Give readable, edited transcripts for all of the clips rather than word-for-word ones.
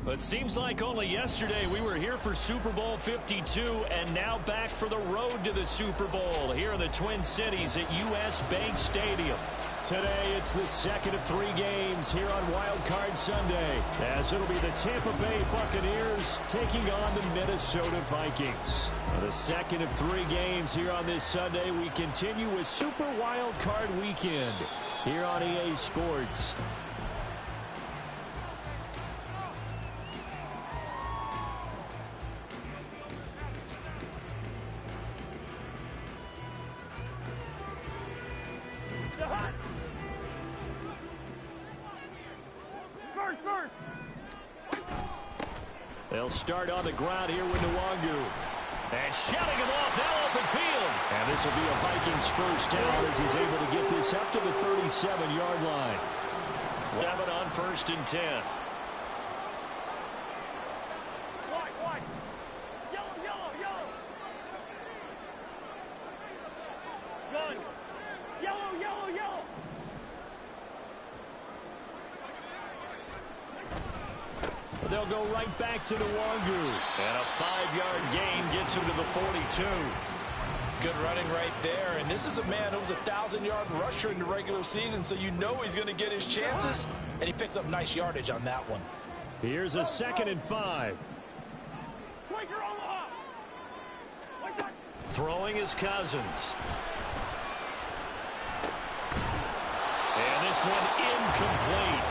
It seems like only yesterday we were here for Super Bowl 52 and now back for the road to the Super Bowl here in the Twin Cities at U.S. Bank Stadium. Today it's the second of 3 games here on Wildcard Sunday, as it'll be the Tampa Bay Buccaneers taking on the Minnesota Vikings. The second of 3 games here on this Sunday, we continue with Super Wildcard Weekend here on EA Sports. They'll start on the ground here with Nwangu. And shouting him off now open field. And this will be a Vikings first down as he's able to get this up to the 37-yard line. 7 on 1st and 10. White. Yellow. Gun. Yellow. They'll go right back to Nwangu. And a 5-yard gain gets him to the 42. Good running right there. And this is a man who was a 1,000-yard rusher in the regular season, so you know he's going to get his chances. And he picks up nice yardage on that one. Here's a 2nd and 5. Throwing is Cousins. And this one incomplete.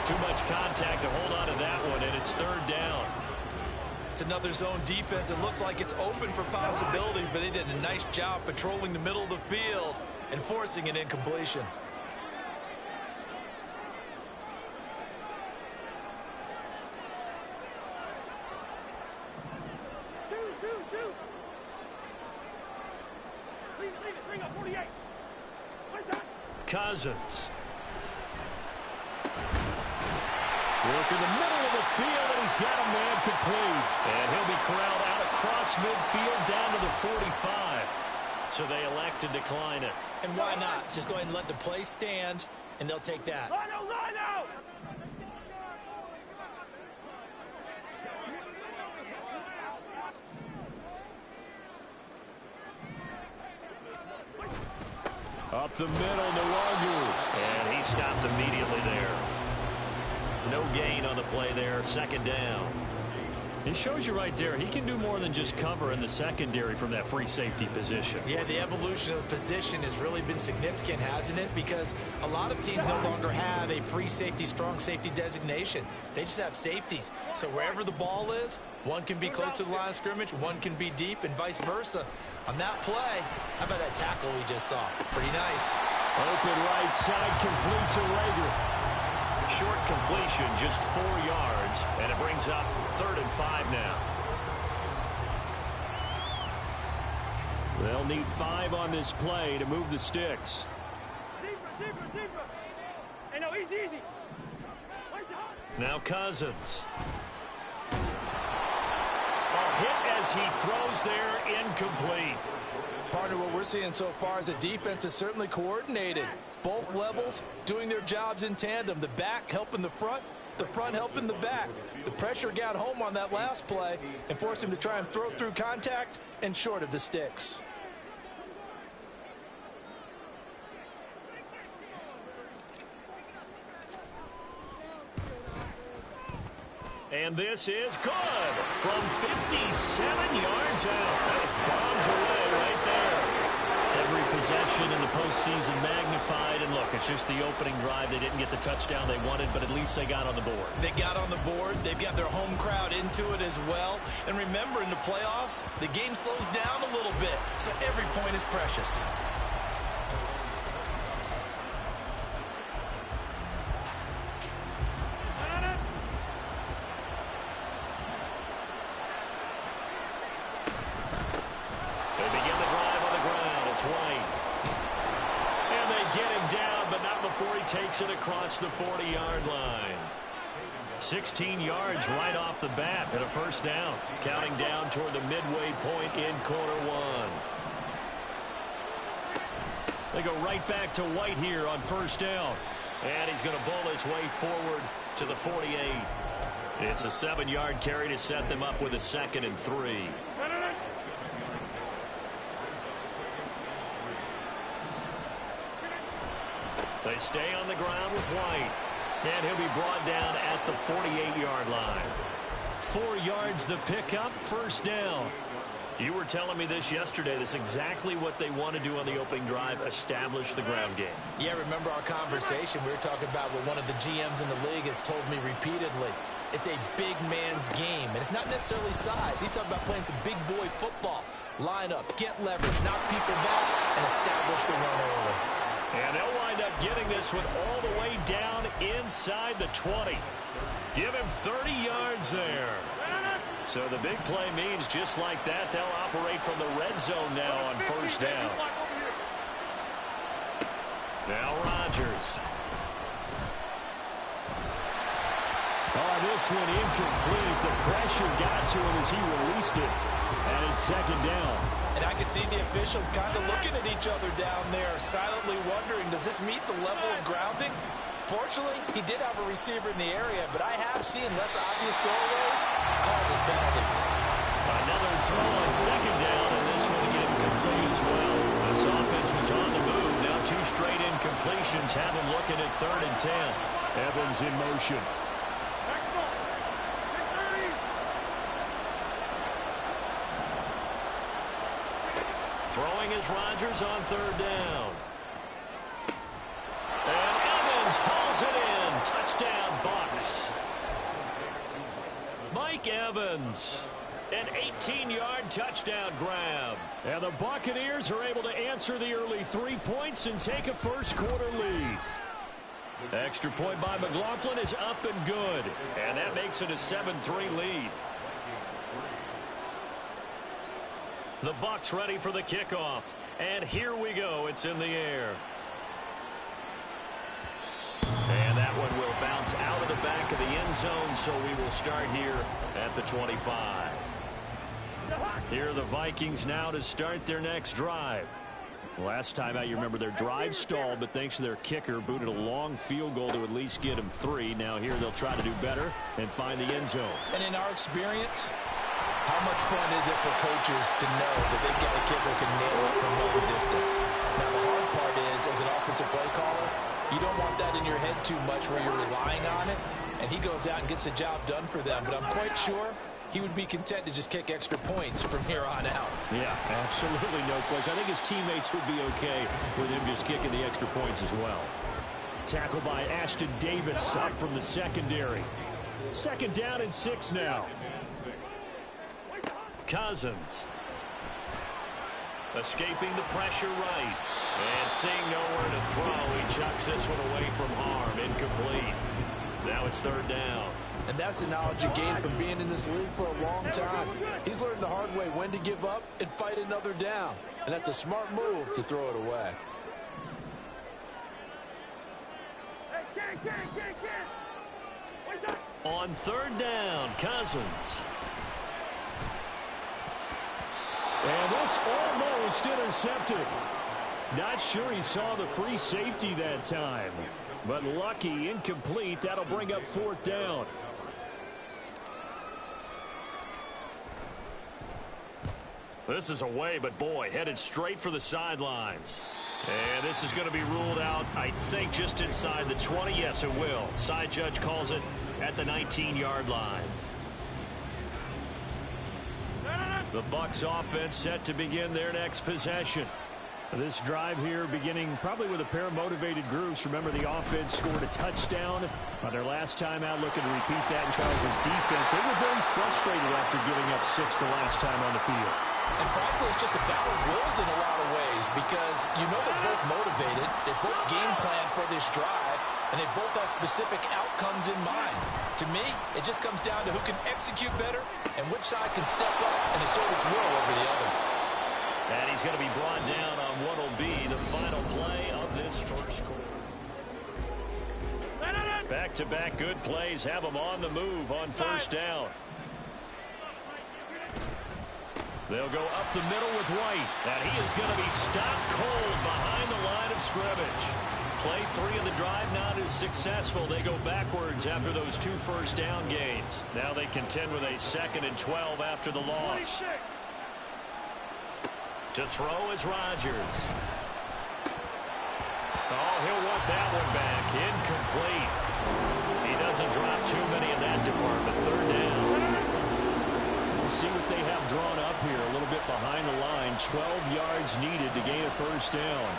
Too much contact to hold on to that one, and it's 3rd down. It's another zone defense. It looks like it's open for possibilities, but they did a nice job patrolling the middle of the field and forcing an incompletion. Leave it. 48. Cousins. Work in the middle of the field, and he's got a man complete. And he'll be corralled out across midfield down to the 45. So they elect to decline it. And why not? Just go ahead and let the play stand, and they'll take that. Rhino! Up the middle, Nwangu. And he stopped immediately there. No gain on the play there, 2nd down. He shows you right there, he can do more than just cover in the secondary from that free safety position. Yeah, the evolution of the position has really been significant, hasn't it? Because a lot of teams no longer have a free safety, strong safety designation. They just have safeties. So wherever the ball is, one can be close to the line of scrimmage, one can be deep, and vice versa. On that play, how about that tackle we just saw? Pretty nice. Open right side, complete to Rager. Short completion, just 4 yards, and it brings up 3rd and 5 now. They'll need 5 on this play to move the sticks. Zebra. Hey, no, easy. Now Cousins. A hit as he throws there, incomplete. Partner, what we're seeing so far is the defense is certainly coordinated. Both levels doing their jobs in tandem. The back helping the front helping the back. The pressure got home on that last play and forced him to try and throw through contact and short of the sticks. And this is good from 57 yards out. That was bombs away right there. Every possession in the postseason magnified. And look, it's just the opening drive. They didn't get the touchdown they wanted, but at least they got on the board. They got on the board. They've got their home crowd into it as well. And remember, in the playoffs, the game slows down a little bit. So every point is precious. Takes it across the 40-yard line. 16 yards right off the bat and a first down. Counting down toward the midway point in quarter 1. They go right back to White here on first down. And he's going to bowl his way forward to the 48. It's a 7-yard carry to set them up with a 2nd and 3. They stay on the ground with White. And he'll be brought down at the 48-yard line. 4 yards the pickup, 1st down. You were telling me this yesterday. This is exactly what they want to do on the opening drive, establish the ground game. Yeah, remember our conversation? We were talking about what one of the GMs in the league has told me repeatedly. It's a big man's game, and it's not necessarily size. He's talking about playing some big boy football. Line up, get leverage, knock people back, and establish the run early. And they'll wind up getting this one all the way down inside the 20. Give him 30 yards there. So the big play means just like that, they'll operate from the red zone now on 1st down. Now Rodgers. Oh, this one incomplete. The pressure got to him as he released it. And it's 2nd down. And I can see the officials kind of looking at each other down there, silently wondering, does this meet the level of grounding? Fortunately, he did have a receiver in the area, but I have seen less obvious throwaways called as penalties. Another throw on 2nd down, and this one incomplete as well. This offense was on the move. Now 2 straight incompletions have him looking at 3rd and 10. Evans in motion. Throwing is Rodgers on 3rd down. And Evans hauls it in. Touchdown, Bucks. Mike Evans. An 18-yard touchdown grab. And the Buccaneers are able to answer the early 3 points and take a first-quarter lead. Extra point by McLaughlin is up and good. And that makes it a 7-3 lead. The Bucs ready for the kickoff. And here we go. It's in the air. And that one will bounce out of the back of the end zone, so we will start here at the 25. Here are the Vikings now to start their next drive. Last time out, you remember their drive stalled, but thanks to their kicker, booted a long field goal to at least get them 3. Now here they'll try to do better and find the end zone. And in our experience, how much fun is it for coaches to know that they've got a kicker who can nail it from long distance? Now, the hard part is, as an offensive play caller, you don't want that in your head too much where you're relying on it, and he goes out and gets the job done for them. But I'm quite sure he would be content to just kick extra points from here on out. Yeah, absolutely no question. I think his teammates would be okay with him just kicking the extra points as well. Tackle by Ashton Davis up from the secondary. 2nd down and 6 now. Cousins. Escaping the pressure right. And seeing nowhere to throw, he chucks this one away from harm. Incomplete. Now it's 3rd down. And that's the knowledge you gain from being in this league for a long time. He's learned the hard way when to give up and fight another down. And that's a smart move to throw it away. On 3rd down, Cousins. And this almost intercepted. Not sure he saw the free safety that time. But lucky, incomplete. That'll bring up 4th down. This is away, but boy, headed straight for the sidelines. And this is going to be ruled out, I think, just inside the 20. Yes, it will. Side judge calls it at the 19-yard line. The Bucs offense set to begin their next possession. This drive here beginning probably with a pair of motivated groups. Remember, the offense scored a touchdown on their last time out, looking to repeat that in Charles's defense. They were very frustrated after giving up 6 the last time on the field. And frankly, it's just a battle of wills in a lot of ways because you know they're both motivated, they both game plan for this drive, and they both have specific outcomes in mind. To me, it just comes down to who can execute better and which side can step up and assert its will over the other. And he's going to be brought down on what will be the final play of this first quarter. Back-to-back good plays have them on the move on 1st down. They'll go up the middle with White. And he is going to be stopped cold behind the line of scrimmage. Play 3 of the drive not as successful. They go backwards after those 2 first down gains. Now they contend with a 2nd and 12 after the loss. To throw is Rodgers. Oh, he'll want that one back. Incomplete. He doesn't drop too many in that department. 3rd down. We'll see what they have drawn up here. A little bit behind the line. 12 yards needed to gain a 1st down.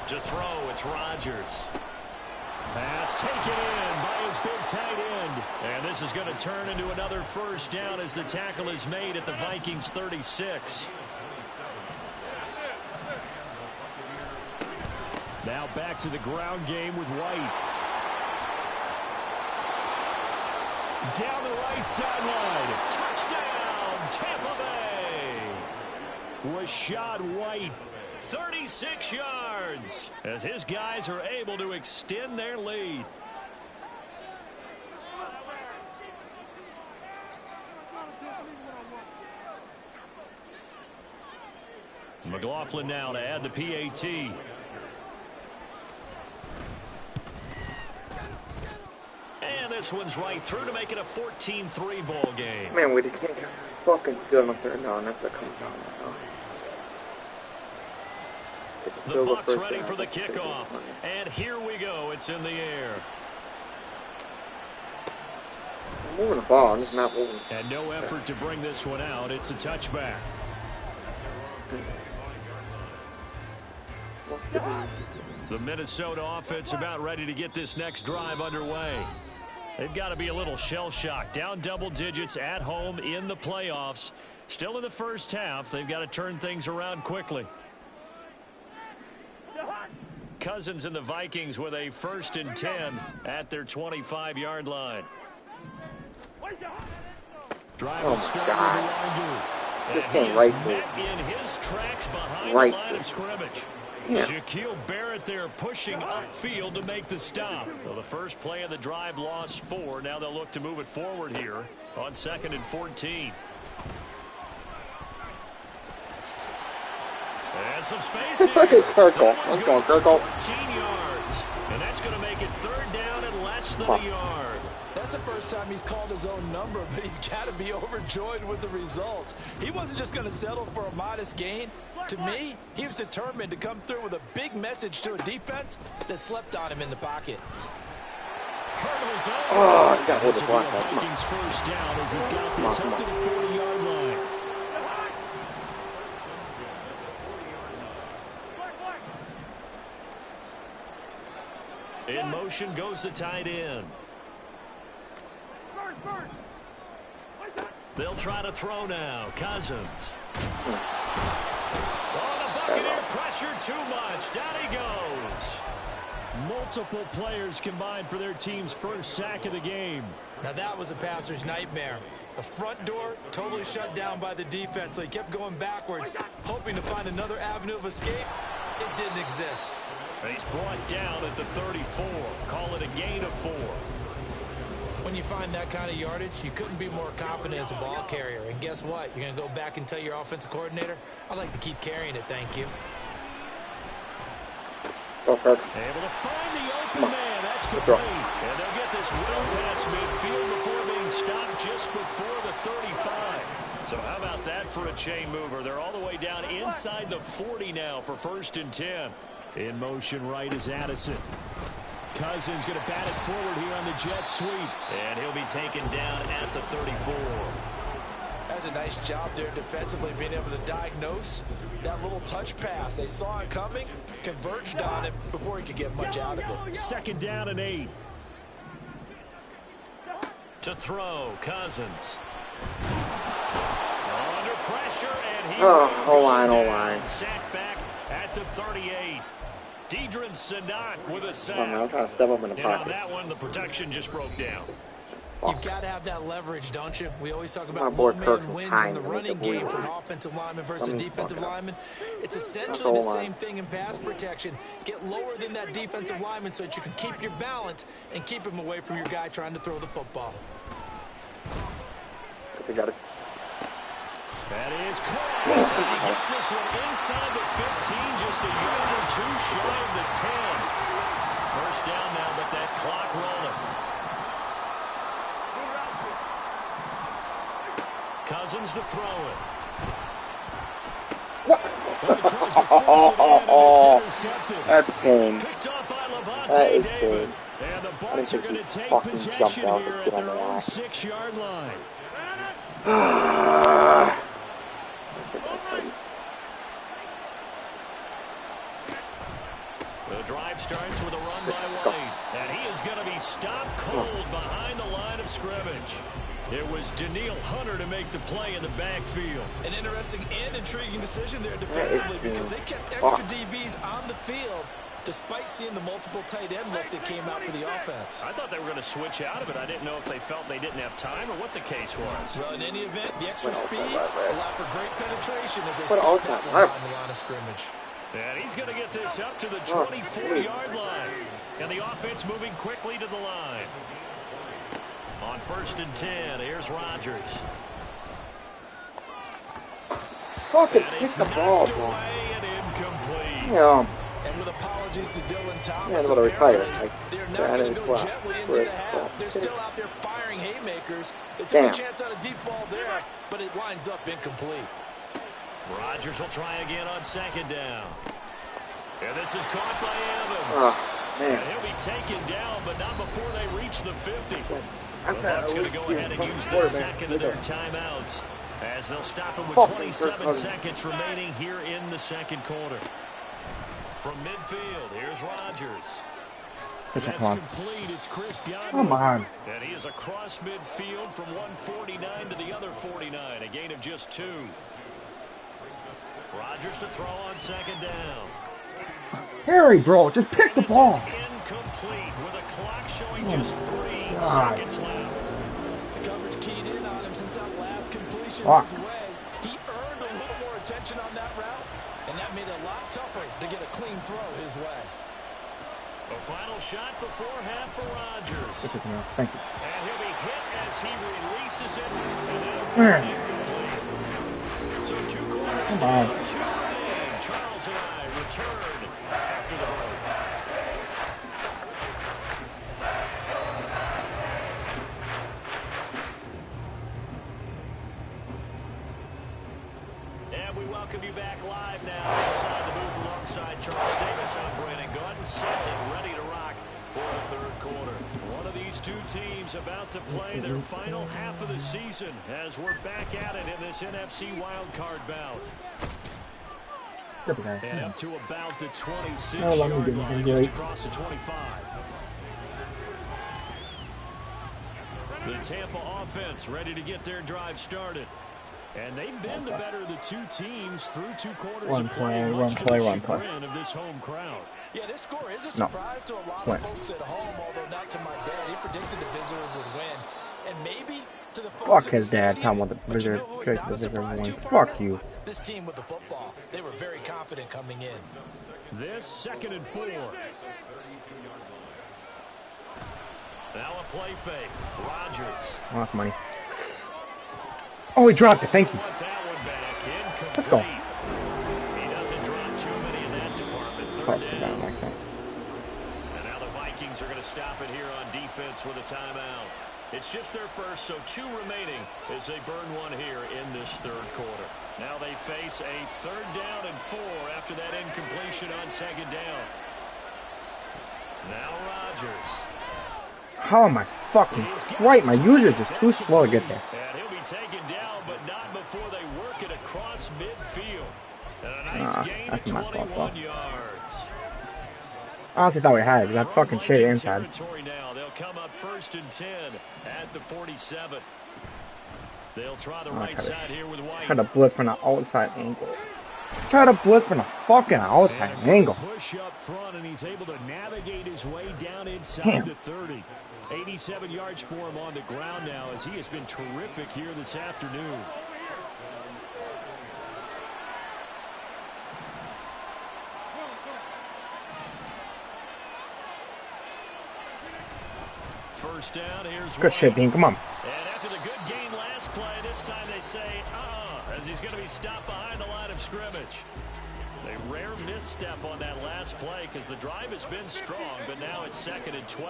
To throw, it's Rodgers. Pass taken in by his big tight end. And this is going to turn into another 1st down as the tackle is made at the Vikings 36. Now back to the ground game with White. Down the right sideline. Touchdown, Tampa Bay. Rashad White. 36 yards as his guys are able to extend their lead. McLaughlin now to add the PAT. And this one's right through to make it a 14-3 ball game. Man, we just can't get fucking good on 3rd down. That's what comes down to now. The Bucs ready for the kickoff. And here we go. It's in the air. I'm moving the ball. I'm just not moving. And no effort to bring this one out. It's a touchback. The Minnesota offense about ready to get this next drive underway. They've got to be a little shell-shocked. Down double digits at home in the playoffs. Still in the first half. They've got to turn things around quickly. Cousins and the Vikings with a 1st and 10 at their 25-yard line. Drive will start with Just came right met in his tracks behind the line of scrimmage. Yeah. Shaquille Barrett there pushing upfield to make the stop. So the first play of the drive lost 4. Now they'll look to move it forward here on 2nd and 14. And some space here. Look at Kirkle. Let's go, Kirkle. 14 yards. And that's going to make it 3rd down and less than a yard. That's the first time he's called his own number, but he's got to be overjoyed with the results. He wasn't just going to settle for a modest gain. To me, he was determined to come through with a big message to a defense that slept on him in the pocket. Oh, you got to hold the block. Vikings 1st down as he's got this up to the 40-yard line. In motion goes the tight end. They'll try to throw now. Cousins. Oh, the Buccaneer pressure too much. Down he goes. Multiple players combined for their team's 1st sack of the game. Now that was a passer's nightmare. The front door totally shut down by the defense, so he kept going backwards, hoping to find another avenue of escape. It didn't exist. He's brought down at the 34. Call it a gain of 4. When you find that kind of yardage, you couldn't be more confident as a ball carrier. And guess what? You're going to go back and tell your offensive coordinator, I'd like to keep carrying it, thank you. Go, Kirk. Able to find the open man. That's complete. And they'll get this well past midfield before being stopped just before the 35. So how about that for a chain mover? They're all the way down inside the 40 now for 1st and 10. In motion right is Addison. Cousins going to bat it forward here on the jet sweep. And he'll be taken down at the 34. That's a nice job there defensively, being able to diagnose that little touch pass. They saw it coming, converged on it before he could get much out of it. 2nd down and 8. To throw, Cousins. Under pressure, and he O-line. sacked back at the 38. Deidrin Sanat with a sack. I'm trying to step up in the and on pocket. that one, the protection just broke down. You've got to have that leverage, don't you? We always talk My about boy low Kirk man wins time in the to make running a game blue for an line. offensive lineman versus a defensive lineman. It's essentially the the whole same thing in pass protection. Get lower than that defensive lineman so that you can keep your balance and keep him away from your guy trying to throw the football. They got his. That is Cole. He gets this one inside the 15, just a yard or two shy of the 10. First down now, but that clock rolling. Cousins to throw it. What? Well, he tries to force it in, and it's intercepted. That's pain. Picked off by That Levante is David. pain. And the I Bucs are didn't going think to he take fucking possession jumped out here to at get on their the own line. 6-yard line. The drive starts with a run by White, and he is going to be stopped cold behind the line of scrimmage. It was Daniil Hunter to make the play in the backfield. An interesting and intriguing decision there defensively because they kept extra DBs on the field despite seeing the multiple tight end look that came out for the offense. I thought they were going to switch out of it. I didn't know if they felt they didn't have time or what the case was. Well, in any event, the extra speed allowed for great penetration as they stopped that one on the line of scrimmage. And he's going to get this up to the 24-yard line. And the offense moving quickly to the line. On 1st and 10, here's Rodgers. Fucking pick the ball, bro. And incomplete. Yeah. And with apologies to Dylan Thomas, Yeah, I'm gonna retire. they're not going to go gently into the half. They're still out there firing haymakers. They took a chance on a deep ball there, but it winds up incomplete. Rodgers will try again on 2nd down. And this is caught by Evans. Oh, man. And he'll be taken down, but not before they reach the 50. The Bucs going to go ahead and use the second of their timeouts as they'll stop him with 27 seconds remaining here in the second quarter. From midfield, here's Rodgers. That's complete. It's Chris Godwin. Come on. And he is across midfield from 149 to the other 49. A gain of just 2. Rodgers to throw on 2nd down. Harry, bro, just pick the ball. This is incomplete with a clock showing just 3 seconds left. The coverage keyed in on him since that last completion was away. He earned a little more attention on that route, and that made it a lot tougher to get a clean throw his way. A final shot before half for Rodgers. Thank you. And he'll be hit as he releases it, and then incomplete. So 2 quarters down, 2 remain. Charles and I return after the break. And we welcome you back live now inside the booth alongside Charles Davis. I'm Brandon Gordon, set and ready to rock for the 3rd quarter. One of these 2 teams about to play their final half of the season as we're back at it in this NFC Wildcard bout. And up to about the 26-yard line, just across the 25. The Tampa offense ready to get their drive started. And they've been the better of the 2 teams through 2 quarters of play, much to the chagrin of this home crowd. Yeah, this score is a surprise to a lot of folks at home, although not to my dad. He predicted the visitors would win. And maybe to the folks Fuck his dad, Tom, with the visitors would win. Fuck you. This team with the football, they were very confident coming in. This 2nd and 4. Now a play fake. Rodgers. Oh, that's money. Oh, he dropped it. Thank you. Let's go. He doesn't drop too many in that department. 3rd down. And now the Vikings are going to stop it here on defense with a timeout. It's just their first, so 2 remaining as they burn 1 here in this 3rd quarter. Now they face a 3rd down and 4 after that incompletion on 2nd down. Now Rodgers. Oh my fucking Christ, my user is just too slow to get there. And he'll be taken down, but not before they work it across midfield. And a nice gain of 21 yards. I honestly thought we had it. That fucking shit inside. Now. They'll come up 1st and 10 at the 47. They'll try the right side here with White. Try to blitz from the outside angle. Try to blitz from a fucking outside angle. Push up front, and he's able to navigate his way down inside Damn. the 30. 87 yards for him on the ground now, as he has been terrific here this afternoon. First down, here's Good shit, Dean. Come on. And after the good game last play, this time they say, as he's going to be stopped behind the line of scrimmage. A rare misstep on that last play because the drive has been strong, but now it's 2nd and 12.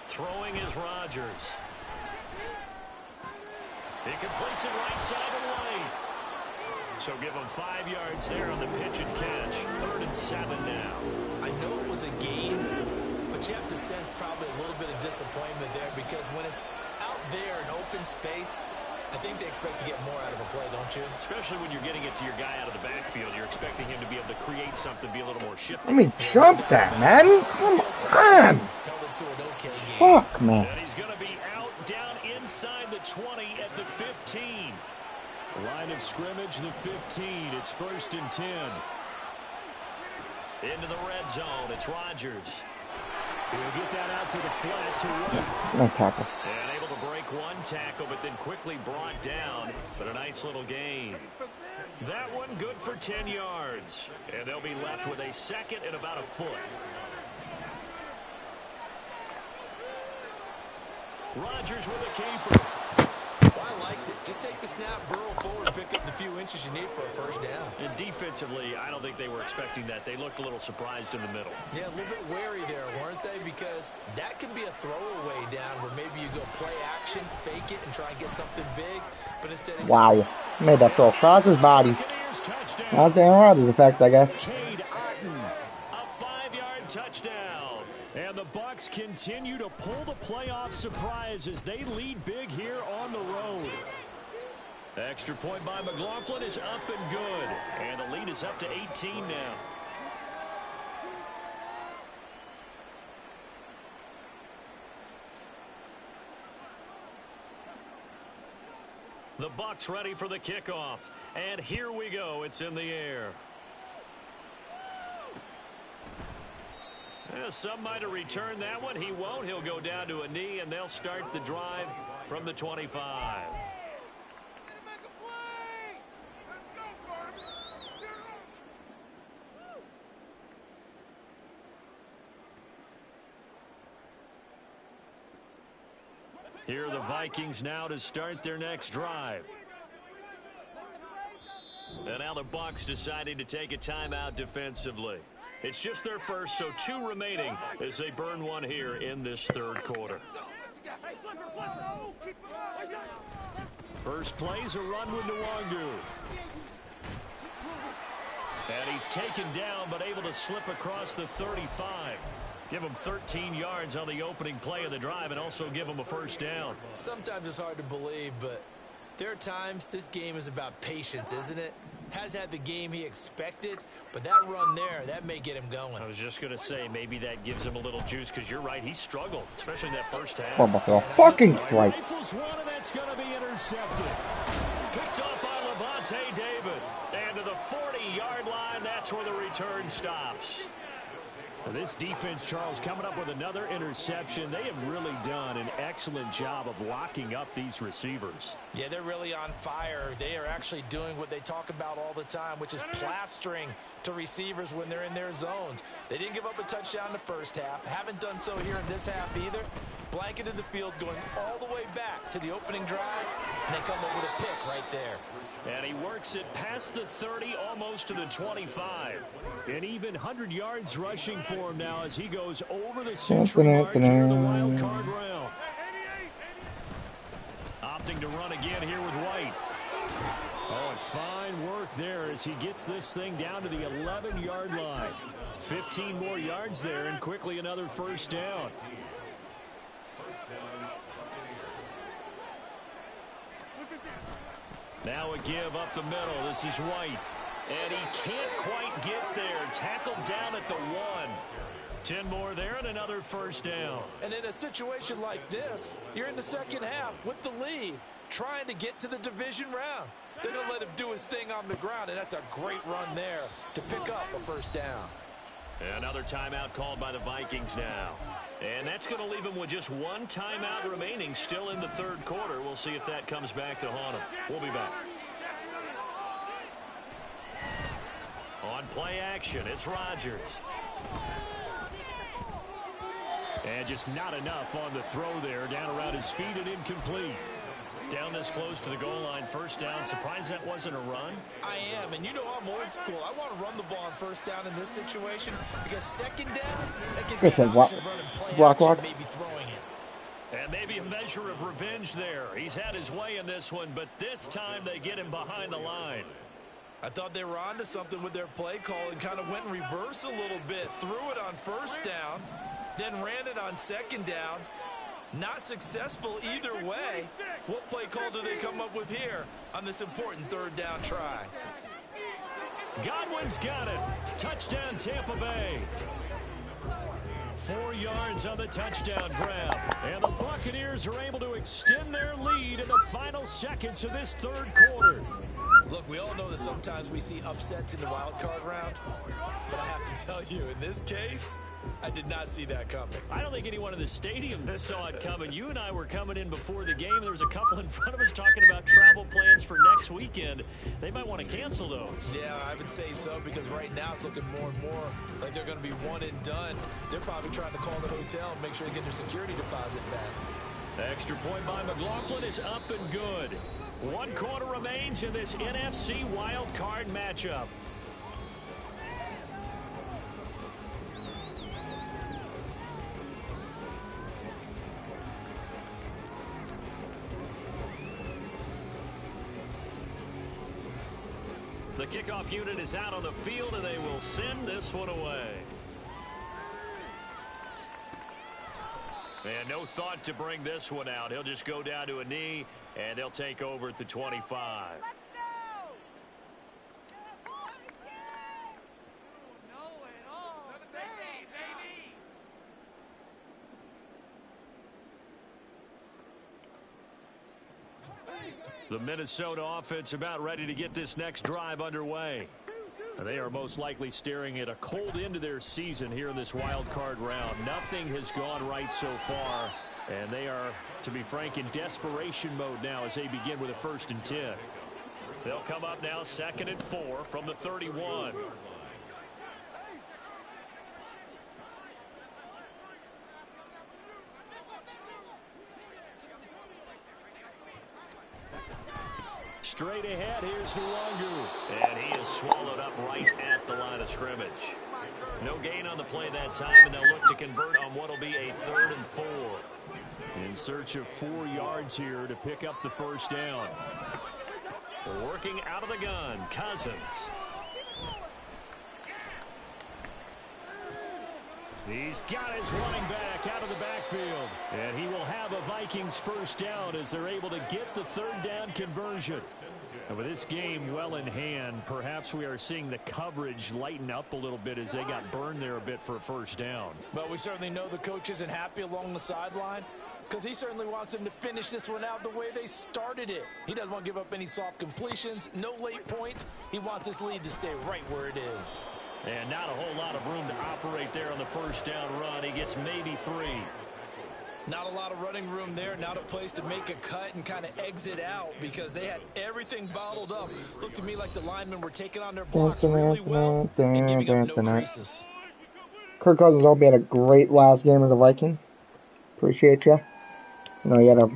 Throwing is Rodgers. He completes it right side of the lane. So give him 5 yards there on the pitch and catch. 3rd and 7 now. I know it was a game, but you have to sense probably a little bit of disappointment there because when it's out there in open space, I think they expect to get more out of a play, don't you? Especially when you're getting it to your guy out of the backfield. You're expecting him to be able to create something, be a little more shifty. Let me jump that, man. Come on. Held it to an okay game. Fuck, man. And he's going to be out down inside the 20 at the 15. Line of scrimmage, the 15. It's 1st and 10. Into the red zone. It's Rodgers. He'll get that out to the flat to right. No tackle. And able to break one tackle, but then quickly brought down. But a nice little gain. That one good for 10 yards. And they'll be left with a 2nd and about a foot. Rodgers with a keeper. Well, I liked it. Just take the snap, burrow forward, and pick up the few inches you need for a first down. And defensively, I don't think they were expecting that. They looked a little surprised in the middle. Yeah, a little bit wary there, weren't they? Because that can be a throwaway down where maybe you go play action, fake it, and try and get something big. But instead, Wow. Made that throw across his body. That's Aaron Rodgers' effect, I guess. Cade Otton, a 5-yard touchdown. And the Bucs continue to pull the playoff surprise as they lead big here on the road. Extra point by McLaughlin is up and good. And the lead is up to 18 now. The Bucs ready for the kickoff. And here we go. It's in the air. Some might have returned that one. He won't. He'll go down to a knee, and they'll start the drive from the 25. Here are the Vikings now to start their next drive. And now the Bucs deciding to take a timeout defensively. It's just their first, so 2 remaining as they burn one here in this 3rd quarter. First play's a run with Nwangu. And he's taken down, but able to slip across the 35. Give him 13 yards on the opening play of the drive and also give him a first down. Sometimes it's hard to believe, but there are times this game is about patience, isn't it? Has had the game he expected, but that run there, that may get him going. I was just going to say, maybe that gives him a little juice, because you're right, he struggled, especially in that first half. Horrible throw. Fucking right. Rifles one, and that's going to be intercepted. Picked up by Levante David. And to the 40-yard line, that's where the return stops. This defense, Charles, coming up with another interception. They have really done an excellent job of locking up these receivers. Yeah, they're really on fire. They are actually doing what they talk about all the time, which is plastering to receivers when they're in their zones. They didn't give up a touchdown in the first half. Haven't done so here in this half either. Blanketed the field going all the way back to the opening drive, and they come up with a pick right there. And he works it past the 30, almost to the 25. And even 100 yards rushing for him now as he goes over the century mark here in the wild card round. Opting to run again here with White. Oh, and fine work there as he gets this thing down to the 11-yard line. 15 more yards there, and quickly another first down. Now a give up the middle. This is White. And he can't quite get there. Tackled down at the 1. 10 more there and another first down. And in a situation like this, you're in the second half with the lead, trying to get to the division round. They're going to let him do his thing on the ground, and that's a great run there to pick up a first down. Another timeout called by the Vikings now. And that's going to leave him with just one timeout remaining still in the third quarter. We'll see if that comes back to haunt him. We'll be back. On play action, it's Rodgers. And just not enough on the throw there. Down around his feet and incomplete. Down this close to the goal line, first down. Surprised that wasn't a run? I am, and you know I'm old school. I want to run the ball on first down in this situation because second down, that gives me an option of running play action, maybe throwing it. And maybe a measure of revenge there. He's had his way in this one, but this time they get him behind the line. I thought they were onto something with their play call and kind of went in reverse a little bit. Threw it on first down, then ran it on second down. Not successful either way. What play call do they come up with here on this important third down try? Godwin's got it. Touchdown, Tampa Bay. 4 yards on the touchdown grab. And the Buccaneers are able to extend their lead in the final seconds of this third quarter. Look, we all know that sometimes we see upsets in the wild card round. But I have to tell you, in this case, I did not see that coming. I don't think anyone in the stadium saw it coming. You and I were coming in before the game. There was a couple in front of us talking about travel plans for next weekend. They might want to cancel those. Yeah, I would say so because right now it's looking more and more like they're going to be one and done. They're probably trying to call the hotel and make sure they get their security deposit back. Extra point by McLaughlin is up and good. 1 quarter remains in this NFC wild card matchup. The kickoff unit is out on the field, and they will send this one away. And no thought to bring this one out. He'll just go down to a knee, and they'll take over at the 25. The Minnesota offense about ready to get this next drive underway. They are most likely staring at a cold end to their season here in this wild card round. Nothing has gone right so far, and they are, to be frank, in desperation mode now as they begin with a 1st and 10. They'll come up now 2nd and 4 from the 31. Straight ahead, here's Nwangu. And he is swallowed up right at the line of scrimmage. No gain on the play that time, and they'll look to convert on what will be a 3rd and 4. In search of 4 yards here to pick up the first down. Working out of the gun, Cousins. He's got his running back out of the backfield. And he will have a Vikings first down as they're able to get the 3rd down conversion. And with this game well in hand, perhaps we are seeing the coverage lighten up a little bit as they got burned there a bit for a first down. But we certainly know the coach isn't happy along the sideline because he certainly wants them to finish this one out the way they started it. He doesn't want to give up any soft completions, no late points. He wants his lead to stay right where it is. And not a whole lot of room to operate there on the first down run. He gets maybe 3. Not a lot of running room there, not a place to make a cut and kind of exit out because they had everything bottled up. Looked to me like the linemen were taking on their blocks really well and giving up no creases. Kirk Cousins also had a great last game as a Viking. Appreciate you. You know, he had a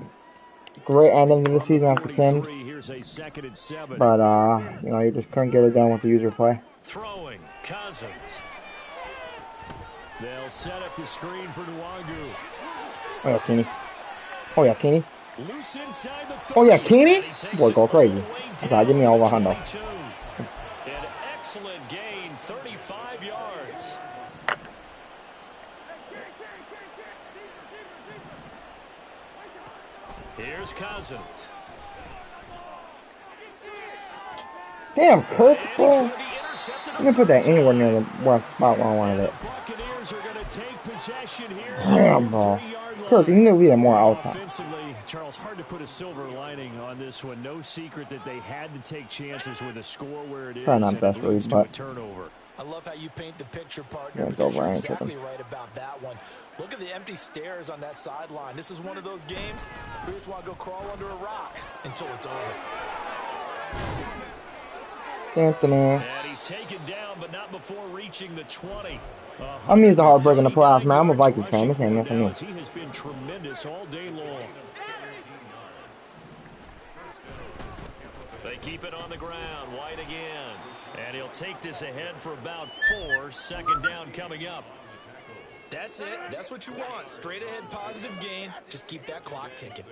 great ending to the season after Sims. But, you know, he just couldn't get it done with the user play. Throwing, Cousins. They'll set up the screen for Nwangu. Oh, yeah, Keeney. Oh, yeah, Keeney. Oh, yeah, Keeney? Boy, go crazy. Okay, give me all the hundo. An excellent gain, 35 yards. Here's Cousins. Damn, Kirk, bro. I'm going to put that anywhere near the west spot where I wanted it. Buccaneers are going to take possession here. Damn, bro. 3-yard line. Kirk, you need to be more outside. Offensively, Charles, hard to put a silver lining on this one. No secret that they had to take chances with a score where it is, Probably not and best it leads read, to a but turnover. I love how you paint the picture, partner. Yeah, Because you're Brian, exactly right about that one. Look at the empty stares on that sideline. This is one of those games we just want to go crawl under a rock until it's over. Anthony. And he's taken down, but not before reaching the 20. I'm used to heartbreak in the playoffs, man. I'm a Vikings fan. This ain't nothing new. He has been tremendous all day long. They keep it on the ground. White again. And he'll take this ahead for about 4. Second down coming up. That's it. That's what you want. Straight ahead positive gain. Just keep that clock ticking.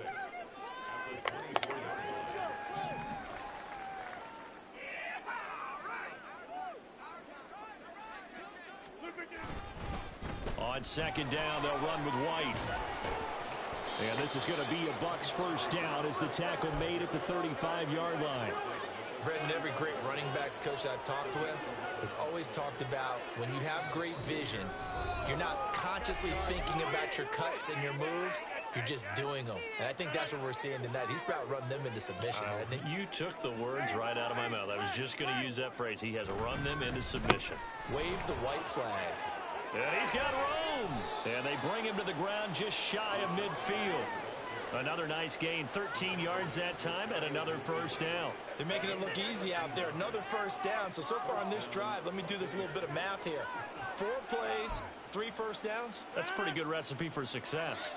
On second down, they'll run with White. And this is going to be a Bucs first down as the tackle made at the 35-yard line. Brendan, every great running backs coach I've talked with has always talked about when you have great vision, you're not consciously thinking about your cuts and your moves, you're just doing them. And I think that's what we're seeing tonight. He's about to run them into submission, hasn't he? You took the words right out of my mouth. I was just going to use that phrase. He has run them into submission. Wave the white flag. And he's got room. And they bring him to the ground just shy of midfield. Another nice gain, 13 yards that time, and another first down. They're making it look easy out there. Another first down. So far on this drive, let me do this little bit of math here. 4 plays, 3 first downs. That's a pretty good recipe for success.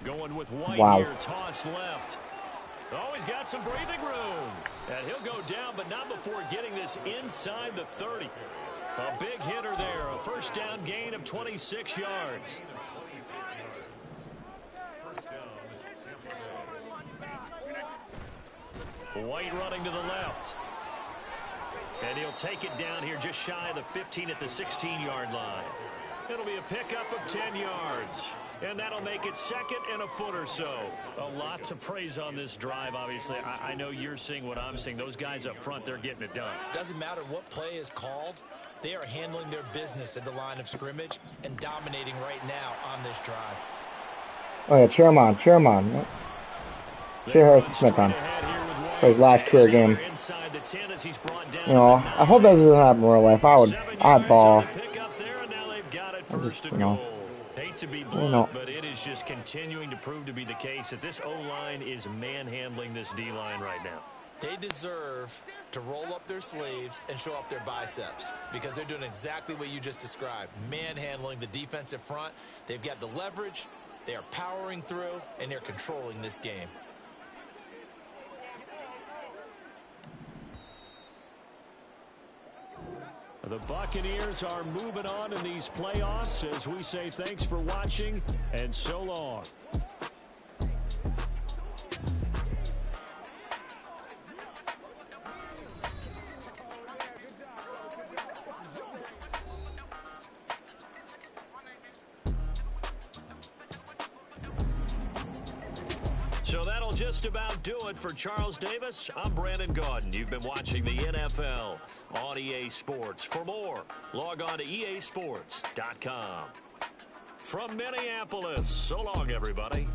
Going with White here, toss left. Oh, he's got some breathing room. And he'll go down, but not before getting this inside the 30. A big hitter there, a first down gain of 26 yards. White running to the left. And he'll take it down here just shy of the 15 at the 16-yard line. It'll be a pickup of 10 yards. And that'll make it second and a foot or so. A lot to praise on this drive, obviously. I know you're seeing what I'm seeing. Those guys up front, they're getting it done. Doesn't matter what play is called. They are handling their business at the line of scrimmage and dominating right now on this drive. Oh, yeah, cheer him on. Cheer him on. Cheer Harrison Smith on for his last career game. You know, I hope that doesn't happen in real life. I'd ball. You know. Hate to be blunt, but it is just continuing to prove to be the case that this O-line is manhandling this D-line right now. They deserve to roll up their sleeves and show up their biceps because they're doing exactly what you just described, manhandling the defensive front. They've got the leverage, they are powering through, and they're controlling this game. The Buccaneers are moving on in these playoffs as we say thanks for watching and so long. So that'll just about do it for Charles Davis. I'm Brandon Gaudin. You've been watching the NFL on EA Sports. For more, log on to easports.com. From Minneapolis, so long, everybody.